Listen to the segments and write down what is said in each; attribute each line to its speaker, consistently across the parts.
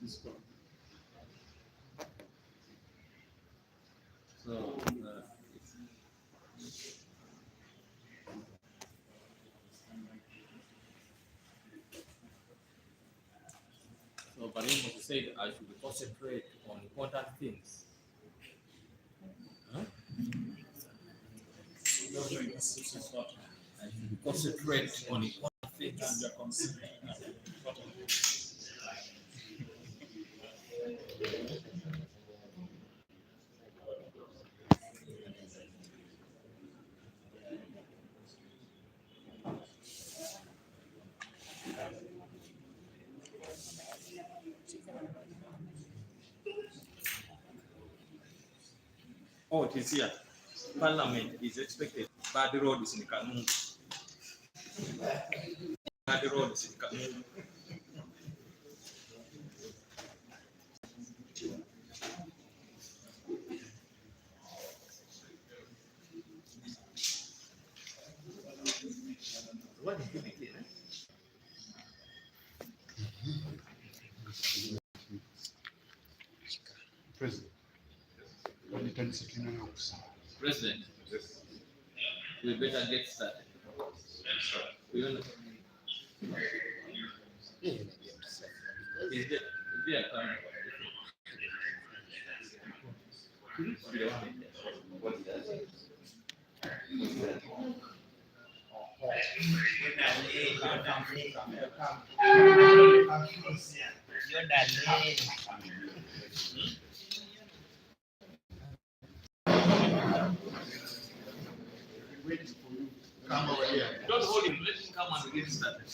Speaker 1: So, Barim said I should concentrate on important things. Huh? I should concentrate on important things. Oh, it is here. Parliament is expected. Bad road is in Kanungu. Bad road is in Kanungu. What is it here?
Speaker 2: President.
Speaker 1: President, we better get started. Is there a camera?
Speaker 2: Come over here.
Speaker 1: Don't hold him, let him come and get started.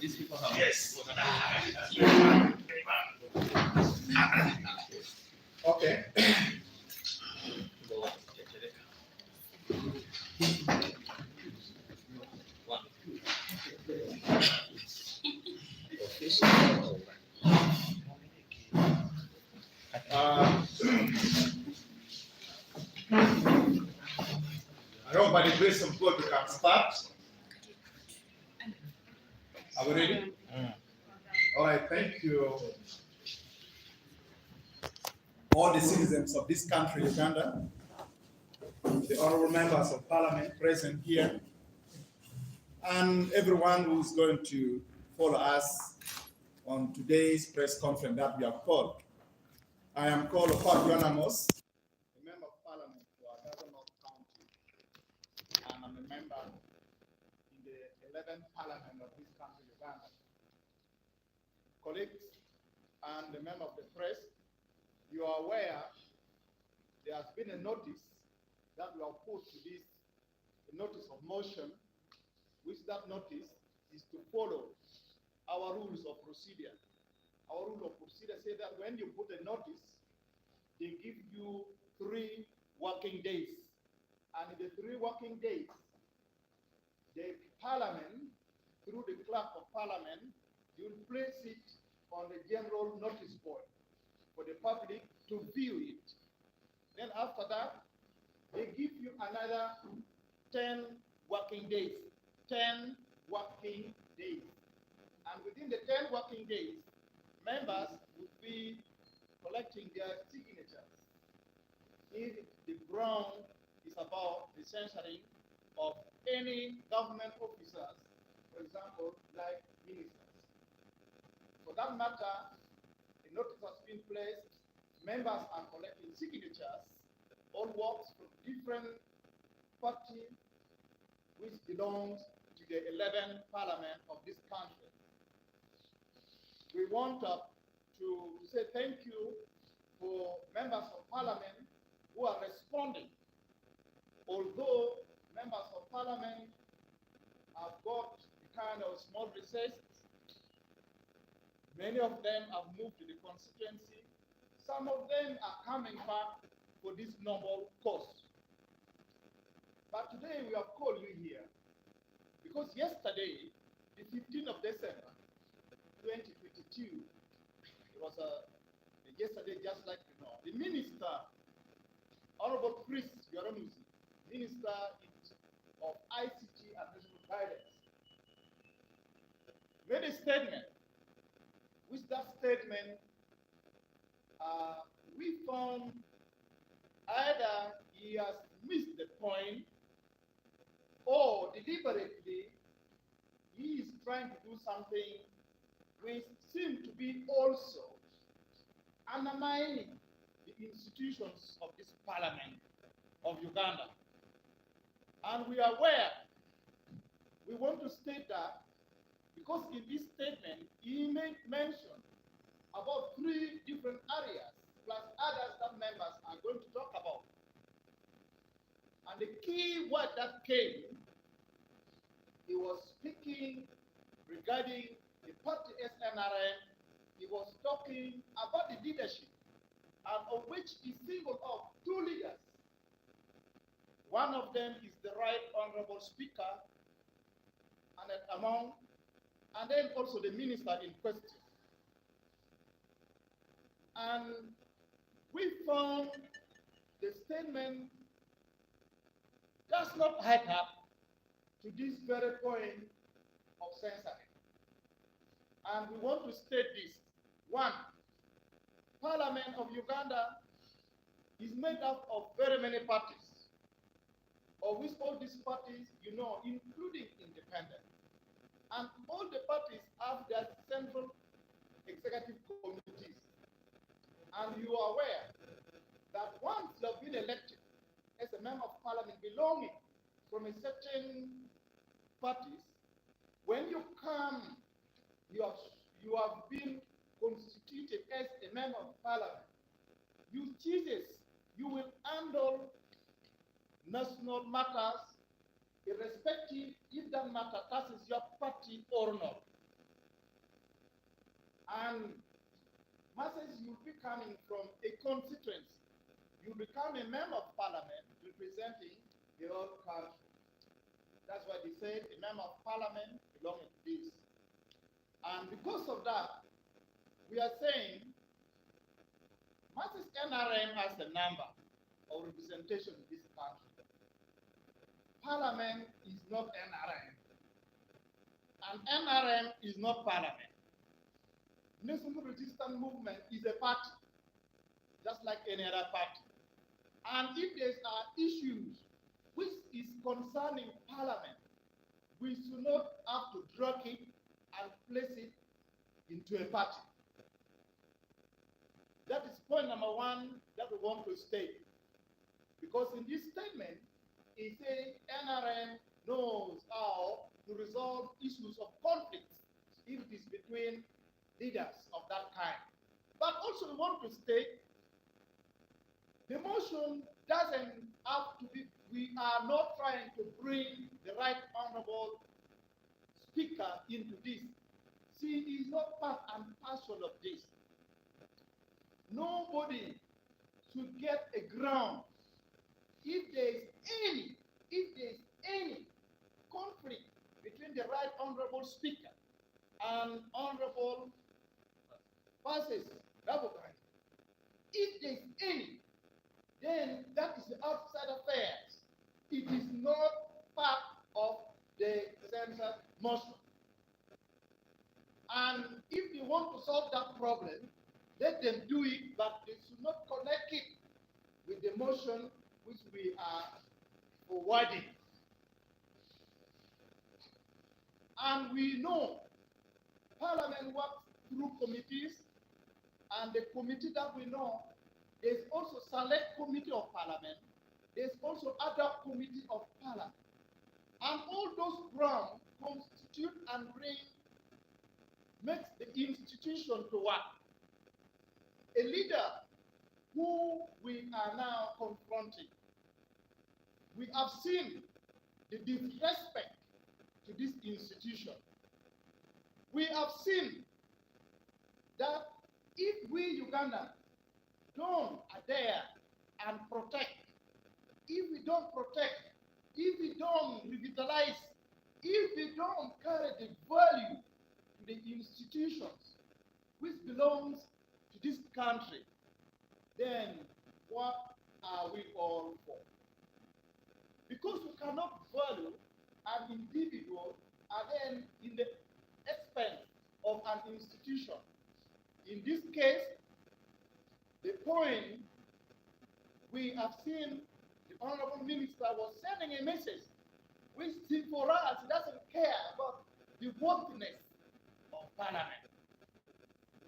Speaker 1: These people have
Speaker 2: Okay. I hope by the grace of God we can start. Are we ready? All right, thank you. All the citizens of this country, Uganda, the honorable members of parliament present here, and everyone who's going to follow us on today's press conference that we have called. I am called Okugya Obwesige, a member of parliament for North County, and I'm a member in the 11th parliament of this country, Uganda. Colleagues and the member of the press, you are aware there has been a notice that we have put to this notice of motion, which that notice is to follow our rules of procedure. Our rule of procedure say that when you put a notice, they give you 3 working days. And in the 3 working days, the parliament, through the clerk of parliament, will place it on the general notice board for the public to view it. Then after that, they give you another 10 working days. 10 working days. And within the 10 working days, members would be collecting their signatures if the ground is about the censoring of any government officers, for example, like ministers. For that matter, a notice has been placed, members are collecting signatures, all works from different parties which belongs to the 11th parliament of this country. We want to say thank you for members of parliament who are responding. Although members of parliament have got a kind of small recess, many of them have moved to the constituency. Some of them are coming back for this normal course. But today we have called you here because yesterday, the 15th of December, 2022, it was yesterday, just like you know, the minister, Honorable Chris Yoromuzi, Minister of ICT and National Guidance, made a statement, which that statement we found either he has missed the point or deliberately he is trying to do something which seems to be also undermining the institutions of this parliament of Uganda. And we are aware, we want to state that because in this statement he made mention about 3 different areas plus others that members are going to talk about. And the key word that came, he was speaking regarding the party SNRM. He was talking about the leadership, and of which he singled out 2 leaders. One of them is the Right Honorable Speaker, and then also the minister in question. And we found the statement does not add up to this very point of censoring. And we want to state this. 1, Parliament of Uganda is made up of very many parties, of which all these parties, you know, including independent. And all the parties have their central executive committees. And you are aware that once you have been elected as a member of parliament belonging from a certain parties, when you come, you have been constituted as a member of parliament. You chooses, you will handle national matters, irrespective if that matter touches your party or not. And masses, you'll be coming from a constituency. You become a member of parliament representing the whole country. That's why they said a member of parliament belonging to this. And because of that, we are saying masses NRM has a number of representation in this country. Parliament is not NRM. And NRM is not parliament. National Resistance Movement is a party, just like any other party. And if there are issues which is concerning parliament, we should not have to drag it and place it into a party. That is point number 1 that we want to state. Because in this statement, it says NRM knows how to resolve issues of conflicts if it is between leaders of that kind. But also we want to state the motion doesn't have to be, we are not trying to bring the Right Honorable Speaker into this. See, he is not part and parcel of this. Nobody should get a ground if there is any conflict between the Right Honorable Speaker and Honorable Passes Namuganza. If there is any, then that is outside affairs. It is not part of the census motion. And if they want to solve that problem, let them do it, but they should not connect it with the motion which we are forwarding. And we know Parliament works through committees, and the committee that we know, there's also select committee of Parliament, there's also other committee of Parliament. And all those grounds constitute and makes the institution to work. A leader who we are now confronting, we have seen the disrespect to this institution. We have seen that if we Ugandans don't adhere and protect, if we don't protect, if we don't revitalize, if we don't carry the value to the institutions which belongs to this country, then what are we all for? Because we cannot value an individual and then in the expense of an institution. In this case, The point, we have seen the Honorable Minister was sending a message which for us doesn't care about the worthiness of Parliament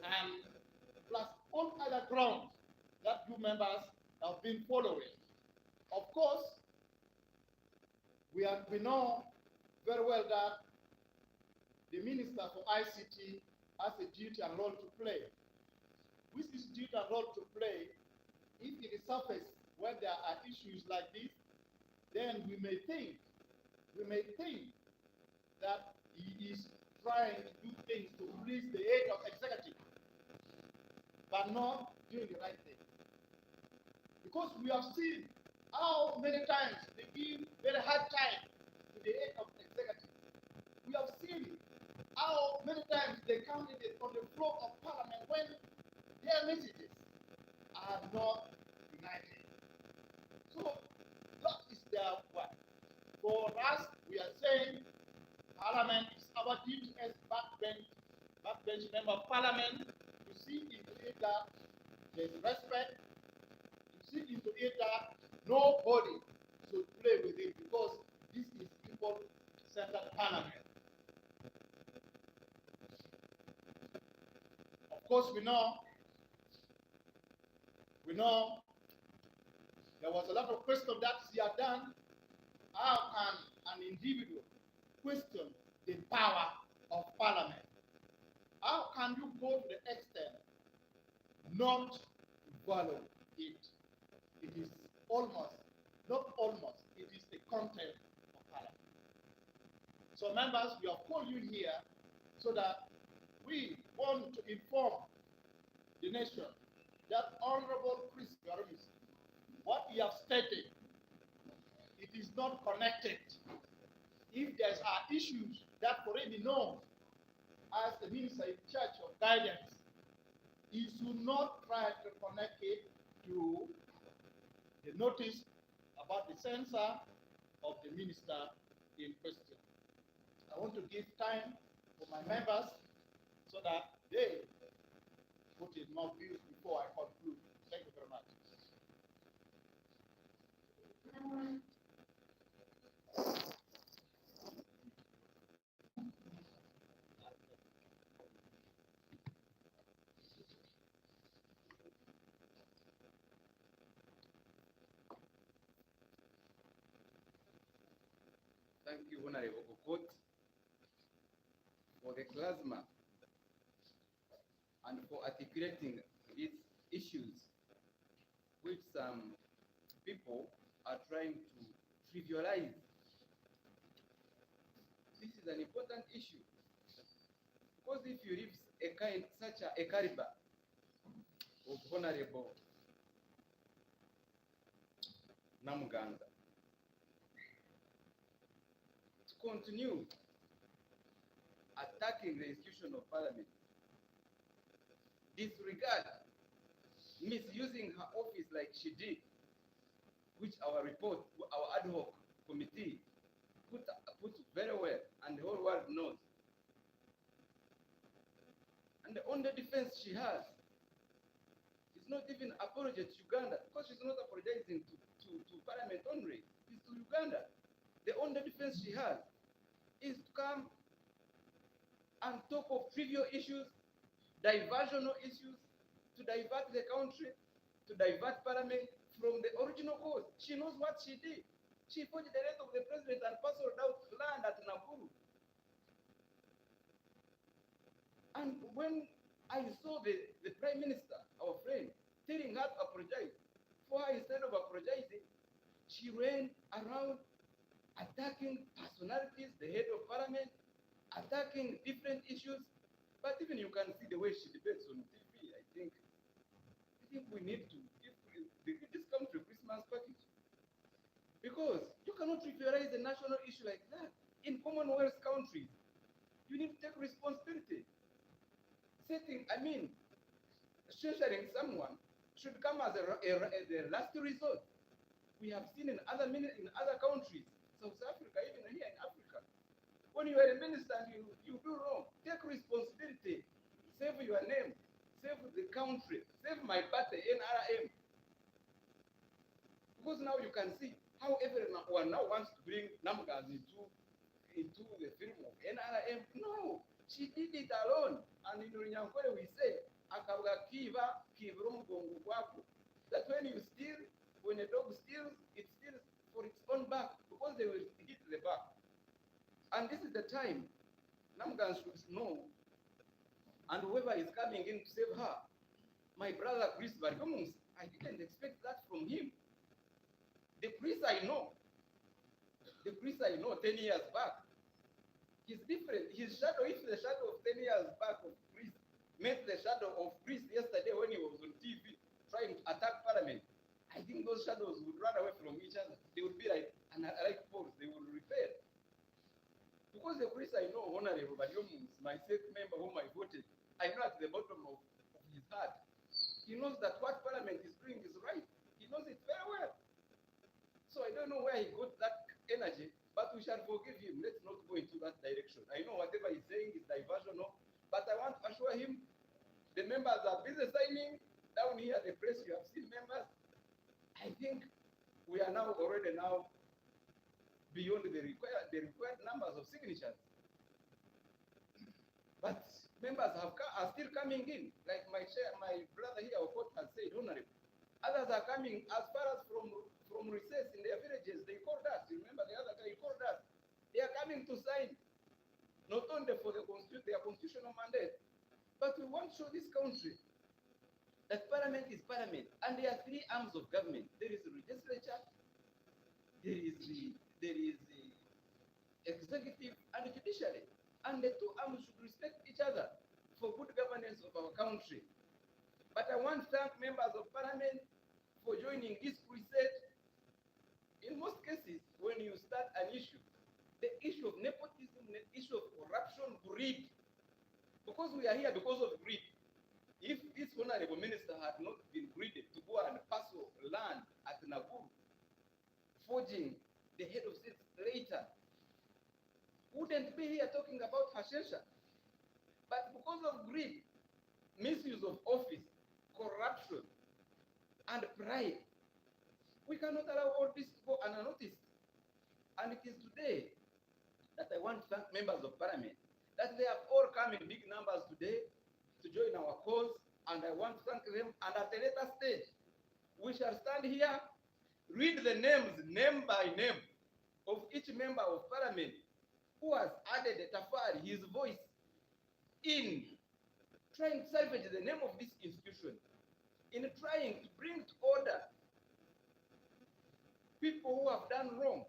Speaker 2: and plus all other grounds that you members have been following. Of course, we know very well that the Minister for ICT has a duty and role to play. With this duty and role to play, if it is surface when there are issues like this, then we may think that he is trying to do things to please the head of executive, but not doing the right thing. Because we have seen how many times they give very hard time to the head of executive. We have seen how many times they come on the floor of Parliament when their messages are not united. So that is their work. For us, we are saying Parliament is our duty as backbench member of Parliament to see into it that there is respect, to see into it that nobody should play with it because this is people-centered Parliament. Of course, we know there was a lot of questions that she had done. How can an individual question the power of Parliament? How can you go to the extent not to value it? It is it is the content of Parliament. So members, we have called you here so that we want to inform the nation that Honorable Chris Garumis, what he has stated, it is not connected. If there are issues that already known as the minister in charge of guidance, he should not try to connect it to the notice about the censor of the minister in question. I want to give time for my members so that they put in more views before I conclude. Thank you very much.
Speaker 3: Thank you, Honorable Okot, for the plasma and for articulating these issues which some people are trying to trivialize. This is an important issue because if you reach such a caliber of Honorable Namuganza, to continue attacking the institution of Parliament, disregard, misusing her office like she did, which our report, our ad hoc committee put very well, and the whole world knows. And the only defense she has is not even apology to Uganda, because she's not apologizing to Parliament only, it's to Uganda. The only defense she has is to come and talk of trivial issues, diversional issues, to divert the country, to divert Parliament from the original cause. She knows what she did. She forged the death of the president and parceled out land at Nakuru. And when I saw the Prime Minister, our friend, telling her to apologize, for her, instead of apologizing, she ran around attacking personalities, the head of Parliament, attacking different issues. But even you can see the way she debates on TV. I think we need to give this country Christmas package. Because you cannot trivialize a national issue like that. In Commonwealth countries, you need to take responsibility. Censuring someone should come as a last resort. We have seen in other countries, South Africa, even here in Africa, when you are a minister and you do wrong, take responsibility, save your name, save the the country, save my party, NRM. Because now you can see how everyone now wants to bring Namuganza into the film of NRM. No, she did it alone. And in Runyankore we say, Akabuga kiva, kivrum gongu. That when you steal, when a dog steals, it steals for its own back, because they will hit the back. And this is the time Namuganza should know, and whoever is coming in to save her, my brother Chris Bargomus, I didn't expect that from him. The Chris I know 10 years back, he's different. His shadow, if the shadow of 10 years back of Chris met the shadow of Chris yesterday when he was on TV trying to attack Parliament, I think those shadows would run away from each other. They would be like poles, they would repel. Because the Chris I know, Honorable Bargomus, my state member whom I voted, I know at the bottom of his heart, he knows that what Parliament is doing is right. He knows it very well. So I don't know where he got that energy, but we shall forgive him. Let's not go into that direction. I know whatever he's saying is diversional, but I want to assure him the members are busy signing. Down here, the press, you have seen members. I think we are now already beyond the required numbers of signatures. But members are still coming in, like my brother here, Okot, has said, Honorable. Others are coming as far as from recess in their villages. They called us. You remember the other guy, he called us. They are coming to sign, not only for their constitutional mandate, but we want to show this country that Parliament is Parliament. And there are three arms of government. There is the legislature, there is the executive, and the judiciary. And the two arms should respect each other for good governance of our country. But I want to thank members of Parliament for joining this crusade. In most cases, when you start an issue, the issue of nepotism, the issue of corruption, greed, because we are here because of greed. If this honorable minister had not been greedy to go and parcel land at Nakuru, forging the head of state later, wouldn't be here talking about Hashensha. But because of greed, misuse of office, corruption, and pride, we cannot allow all this to go unnoticed. And it is today that I want to thank members of Parliament that they have all come in big numbers today to join our cause, and I want to thank them. And at a later stage, we shall stand here, read the names, name by name, of each member of Parliament who has added a tafari, his voice, in trying to salvage the name of this institution, in trying to bring to order people who have done wrong.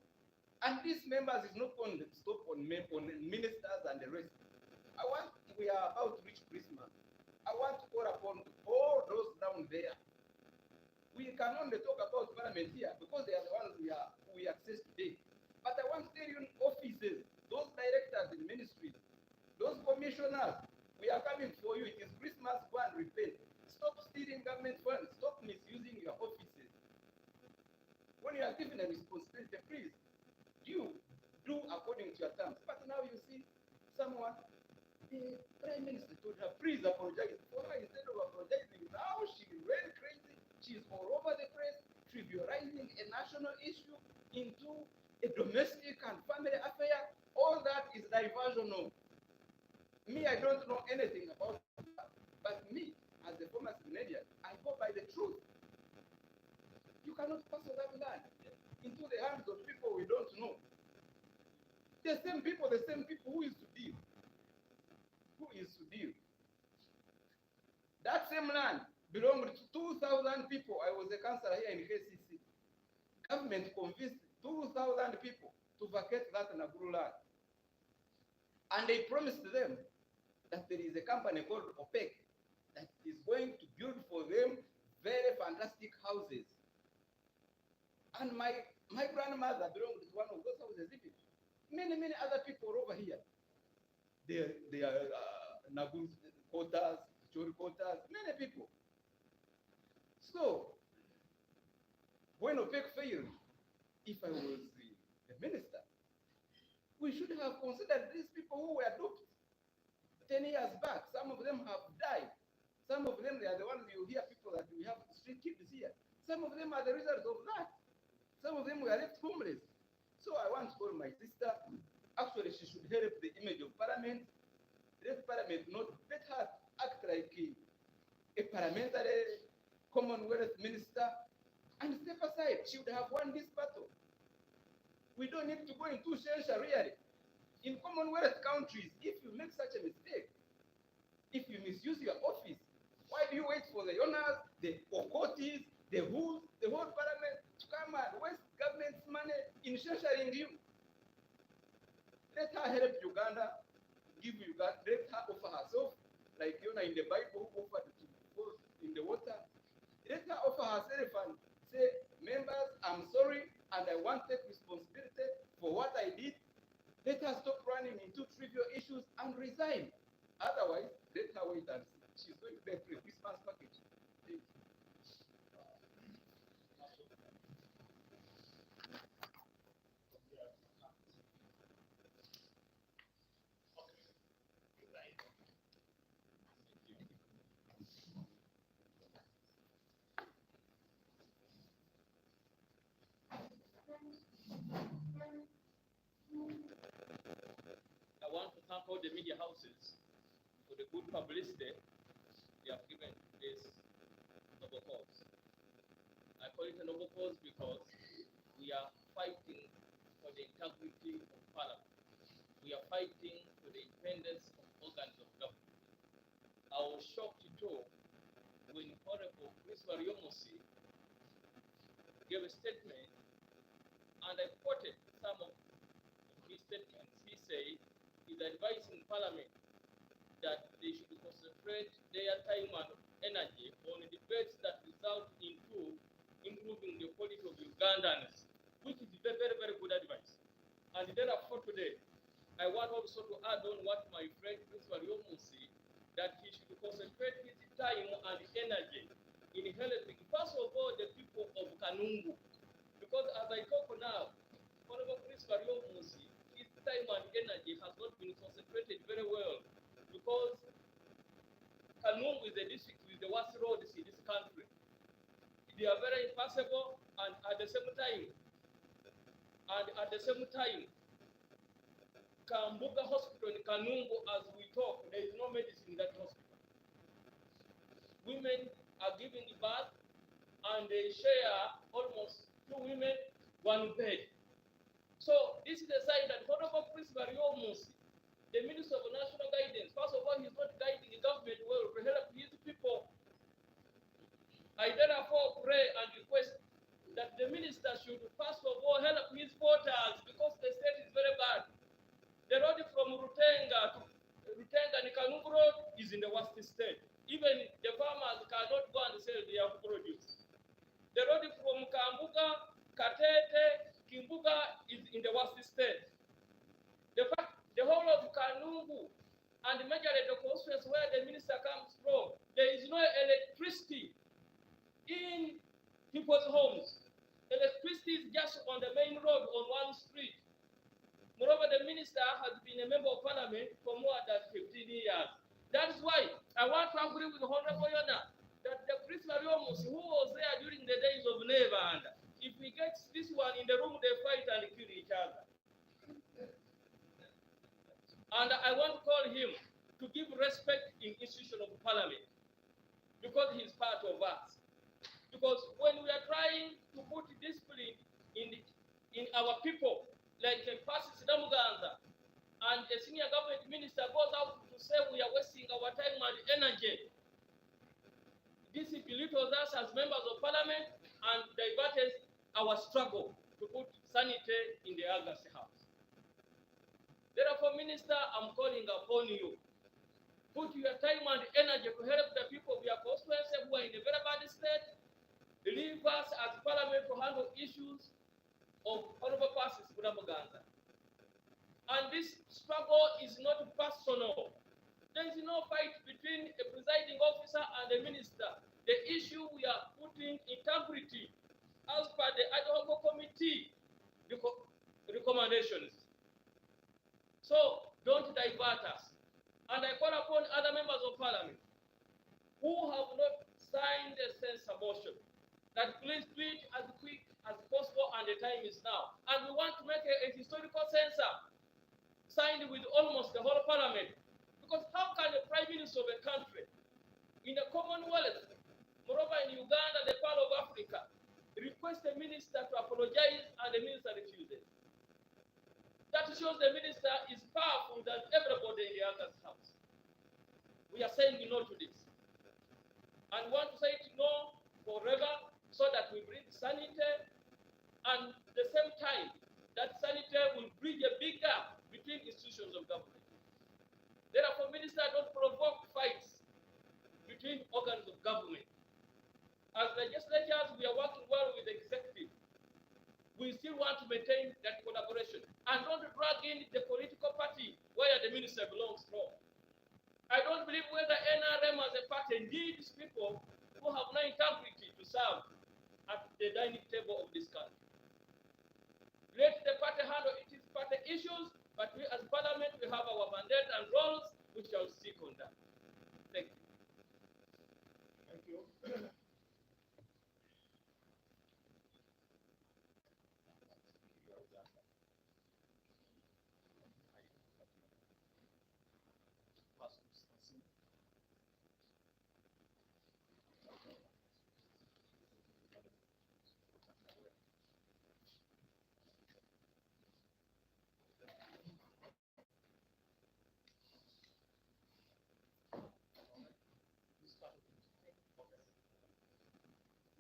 Speaker 3: And these members is not going to stop on ministers and the rest. We are about to reach Christmas. I want to call upon all those down there. We can only talk about Parliament here because they are the ones we access today. But I want to tell you in offices, those directors in ministries, those commissioners, we are coming for you. It is Christmas, go and repent. Stop stealing government funds. Stop misusing your offices. When you are given a responsibility, please, you do according to your terms. But now you see someone, the Prime Minister told her, please apologize for her. Instead of apologizing, now she ran crazy. She's all over the press, trivializing a national issue into a domestic and family affair. All that is diversional. Me, I don't know anything about that. But me, as a former Canadian, I go by the truth. You cannot parcel that land into the hands of people we don't know. The same people who is to deal. Who is to deal? That same land belonged to 2,000 people. I was a councillor here in KCC. Government convinced 2,000 people to vacate that Nakuru land. And they promised them that there is a company called OPEC that is going to build for them very fantastic houses. And my grandmother belonged to one of those houses. Many other people over here. They are Nagu quarters, Chori quarters, many people. So, when OPEC failed, if I was the minister, we should have considered these people who were duped 10 years back. Some of them have died. Some of them, they are the ones you hear people that we have street kids here. Some of them are the result of that. Some of them were left homeless. So I want to call my sister. Actually, she should help the image of Parliament. Let Parliament not let her act like a parliamentary Commonwealth minister and step aside. She would have won this battle. We don't need to go into Shensha really. In Commonwealth countries, if you make such a mistake, if you misuse your office, why do you wait for the owners, the Okotis, the whole parliament to come and waste government's money in sheltering you? Let her help Uganda, let her offer herself, like Jonah in the Bible who offered to go in the water. Let her offer herself and say, members, I'm sorry, and I want to take responsibility for what I did. Let her stop running into trivial issues and resign. Otherwise, let her wait and see. She's going to get a Christmas package. Thank you.
Speaker 1: I want to thank all the media houses for the good publicity they have given this noble cause. I call it a noble cause because we are fighting for the integrity of Parliament. We are fighting for the independence of organs of government. I was shocked too when Honorable Chris Wariomosi gave a statement, and I quoted some of his statements. He said he's advising Parliament that they should concentrate their time and energy on debates that result into improving the quality of Ugandans, which is very, very, very good advice. And therefore today, I want also to add on what my friend Chris Wariomusi, that he should concentrate his time and energy in helping, first of all, the people of Kanungu. Because as I talk now, Honorable Chris Wariomusi, his time and energy has not been concentrated very well, because Kanungu is a district with the worst roads in this country. They are very impassable, and at the same time, Kambuga Hospital in Kanungu, as we talk, there is no medicine in that hospital. Women are giving birth, and they share almost 2 women, 1 bed. So this is a sign that Honorable Chris Wariomusi, the Minister of National Guidance, first of all, he's not guiding the government well to help his people. I therefore pray and request that the minister should first of all help his voters, because the state is very bad. The road from Rutenga and Kanungu Road is in the worst state. Even the farmers cannot go and sell their produce. The road from Kambuga, Katete, Kimbuga is in the worst state. The fact, the whole of Kanungu and the majority of the constituency where the minister comes from, there is no electricity in people's homes. Electricity is just on the main road on one street. Moreover, the minister has been a member of parliament for more than 15 years. That is why I want to agree with Honorable Yona that the Chris Wariomusi, who was there during the days of Never, if we get this one in the room, they fight and kill each other. And I want to call him to give respect in institution of parliament, because he's part of us. Because when we are trying to put discipline in our people, like Minisita Namuganza, and a senior government minister goes out to say we are wasting our time and energy, this belittles us as members of parliament and diverts our struggle to put sanity in the August House. Therefore, Minister, I'm calling upon you. Put your time and energy to help the people of your constituency who are in a very bad state. Leave us as parliament to handle issues of Honorable Passes Namuganza. And this struggle is not personal. There is no fight between a presiding officer and a minister. The issue we are putting integrity as per the ad hoc committee recommendations. So don't divert us. And I call upon other members of parliament who have not signed a censor motion, that please do it as quick as possible, and the time is now. And we want to make a historical censor signed with almost the whole parliament. Because how can the prime minister of a country in a commonwealth, moreover in Uganda, the Pearl of Africa, request a minister to apologize and the minister refuses? That shows the minister is powerful than everybody in the other's house. We are saying no to this. And want to say it no forever so that we bring sanity, and at the same time, that sanity will bridge a big gap between institutions of government. Therefore, minister, don't provoke fights between organs of government. As legislators, we are working well with the executive. We still want to maintain that collaboration. And don't drag in the political party where the minister belongs from. I don't believe whether NRM as a party needs people who have no integrity to serve at the dining table of this country. Let the party handle its party issues, but we as parliament, we have our mandate and roles, we shall stick on that. Thank you.
Speaker 2: Thank you.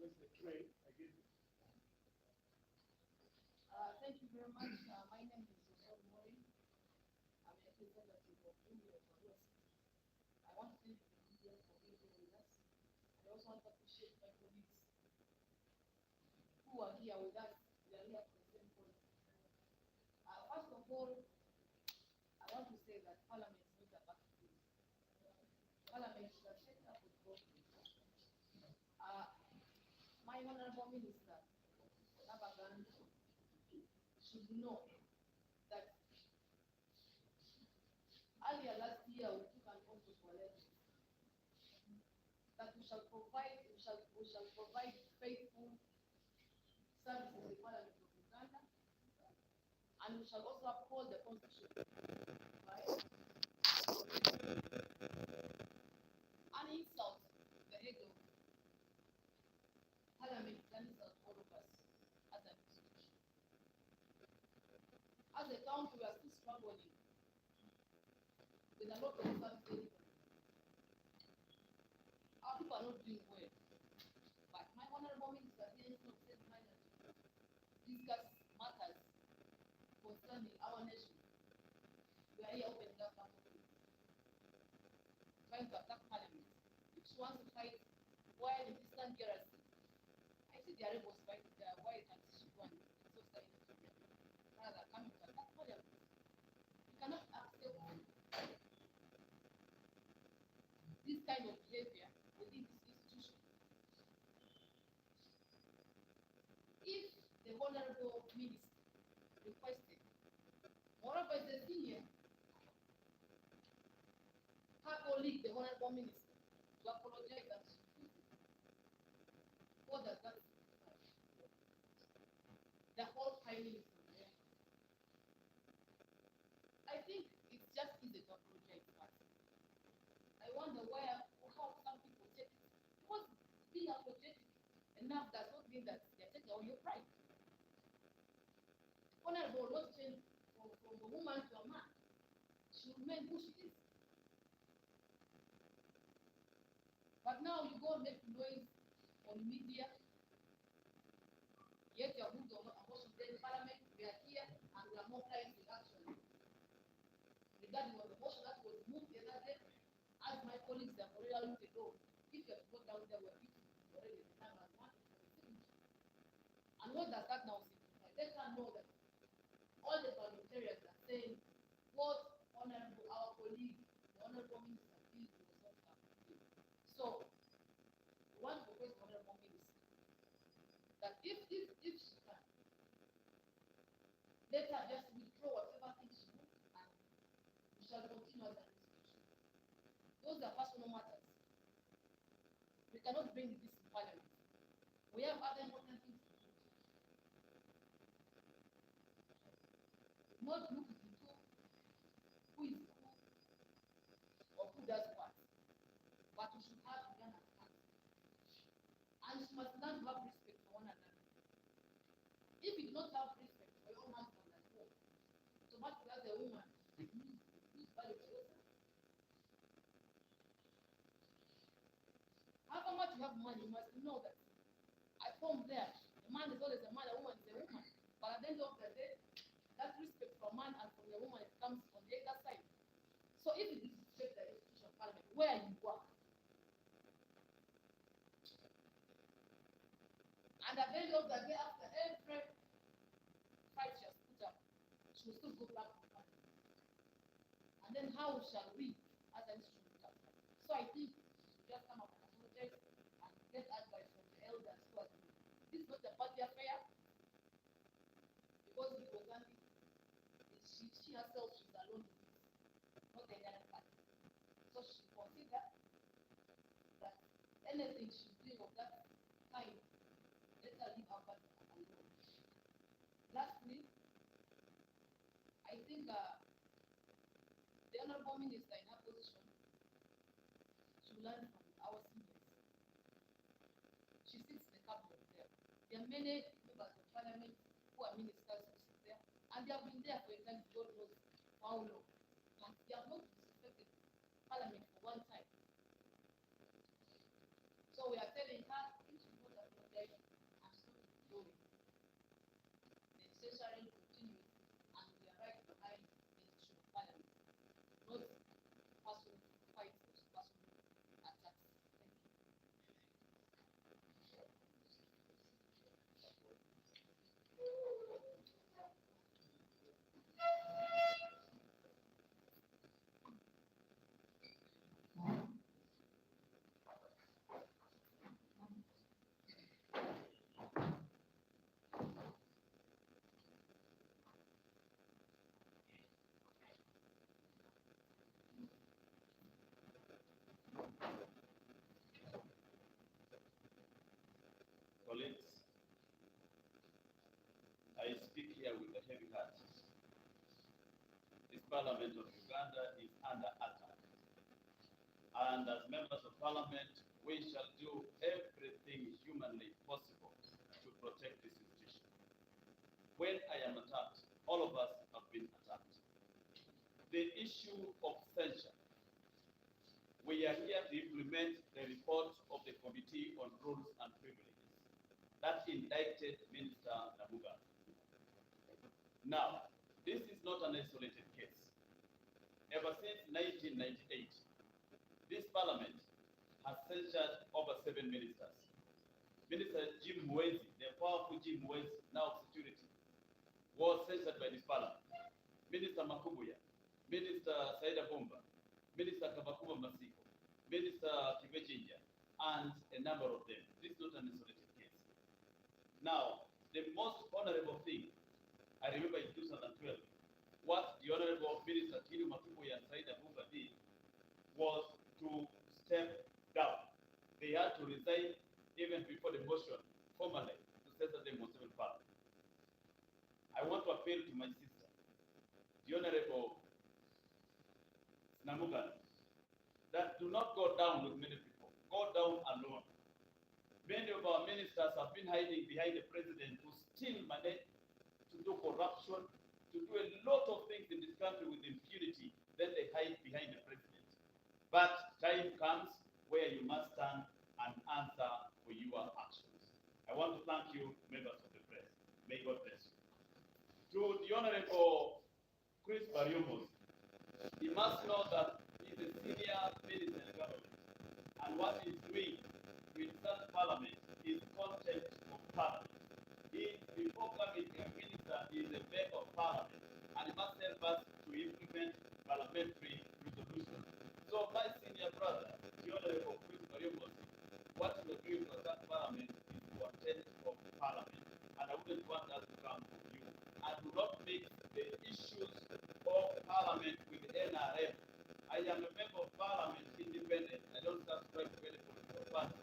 Speaker 2: Where's the tray? I give you.
Speaker 4: Thank you very much. My name is Osoro Mori. I'm a representative of Okugya Obwesige. I want to thank the media for being here with us. I also want to appreciate my colleagues who are here with us. We are here for the same cause. First of all, I want to say that Parliament is not a battlefield. Parliament is a center for progress. My Honorable Minister Namuganza should know that earlier last year we took an oath of allegiance that we shall provide faithful service in the Parliament of Uganda, and we shall also uphold the Constitution. Right? An insult to the head of Parliament is an insult to all of us as an institution. As a country, we are still struggling with a lot of service delivery. Our people are not doing well. But my Honorable Minister here is not set minded to discuss matters concerning our nation. We are here opening up our office, trying to attack Parliament, which wants to fight while in distant garrison. I see the rebels fighting there, why can't she go and so silent? Rather coming to attack Parliament. We cannot accept this kind of behavior within this institution. If the Honorable Minister requested, moreover, as a senior, her colleague, the Honorable Minister, to apologize and she refused. What does that signify? The whole Prime Minister there. I think it's just easy to apologize first. I wonder how some people take it. Because being apologetic enough does not mean that they're taking away your pride. Honorable will not change from a woman to a man. She will remain who she is. But now you go and make noise on media, yet you're moved on a motion in Parliament. We are here and we are more times in action. Regarding on the motion that was moved the other day, as my colleagues have already alluded to, if you have to go down there, we're already the time as one for the signature. And what does that now signify? Let her know that all the parliamentarians are saying what honorable our colleague, the honorable minister, did was not happening. So, one request honorable minister that if she can, let her just withdraw whatever thing she wants, and we shall continue as an institution. Those are personal matters. cannot bring this in parliament. We have other important things to do. Not look into who is who or who does what, but we should have begun at heart. And she must learn to have respect for one another. If you do not have respect for your own husband at home, automatically as a woman, you lose value for yourself. However much you have money, you must know that at home there, a man is always a man, a woman is a woman. But at the end of the day, that respect from man and from the woman, it comes on the other side. So if you disrespect the institution of parliament, where you work, and at the end of the day, after every fight she has put up, she will still go back to parliament. And then how shall we, as an institution, look at that? So I think we should just come up and apologize and get advice from the elders who are doing it. This is not a party affair, because it was only she herself is alone in this, not the other party. So she consider that anything she's doing of that kind, let her leave her party alone. Lastly, I think the honorable minister in her position should learn from our seniors. She sits in the cabinet there. There are many members of parliament who are ministers who sit there, and they have been there for exactly God knows how long. And they have not disrespected parliament for one time. So we are telling her if she not apologize and stop ignoring the necessary continuity and we are right behind the institution of parliament, not personal fights or personal attacks. Thank you.
Speaker 5: Colleagues, I speak here with a heavy heart. This Parliament of Uganda is under attack. And as members of Parliament, we shall do everything humanly possible to protect this institution. When I am attacked, all of us have been attacked. The issue of censure. We are here to implement the report of the Committee on Rules and Privileges that indicted Minister Namuganza. Now, this is not an isolated case. Ever since 1998, this Parliament has censured over 7 ministers. Minister Jim Mwezi, the powerful Jim Mwezi, now of security, was censured by this Parliament. Minister Makubuya, Minister Saida Bomba, Minister Kabakuba Masiko, Minister Kibechinja, and a number of them. This is not an isolated case. Now, the most honorable thing, I remember in 2012, what the Honorable Minister Kiru Makubuya and Saida Bomba did was to step down. They had to resign even before the motion formally to censor them was even filed. I want to appeal to my sister, the Honorable Namuganza, that do not go down with many people. Go down alone. Many of our ministers have been hiding behind the president to steal money, to do corruption, to do a lot of things in this country with impunity. Then they hide behind the president. But time comes where you must stand and answer for your actions. I want to thank you, members of the press. May God bless you. To the Honorable Chris Barriomos, he must know that he's a senior minister in the government. And what he's doing to insult Parliament is contempt of Parliament. He, before coming a minister, is a member of Parliament. And he must help us to implement parliamentary resolutions. So my senior brother, the Honorable Chris Barriomos, what you're doing to that Parliament is contempt of Parliament. And I wouldn't want that to come from you. And do not mix the issues of Parliament with NRM. I am a member of Parliament independent. I don't subscribe to any political party.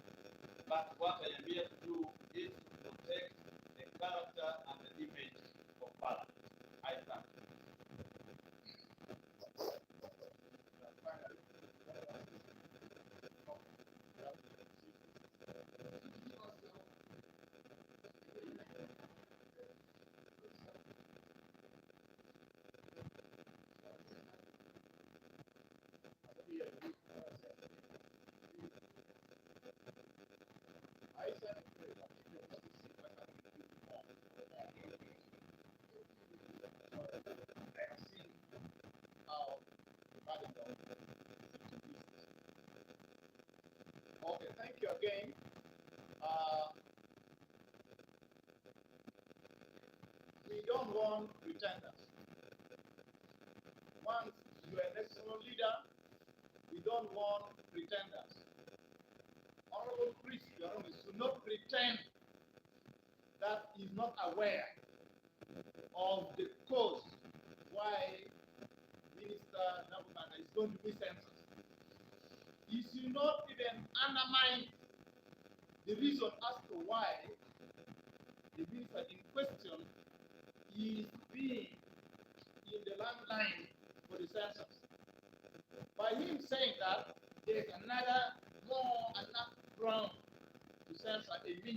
Speaker 2: Okay, thank you again. Uh, we don't want pretenders. Once you are a national leader, we don't want pretenders. Honorable priest, Your Honor, should not pretend that he's not aware of the cause why Minister Namuganza is going to be censored. He should not even undermine the reason as to why the minister in question is being in the landline for the census. By him saying that, there is another more enough ground to censor a minister.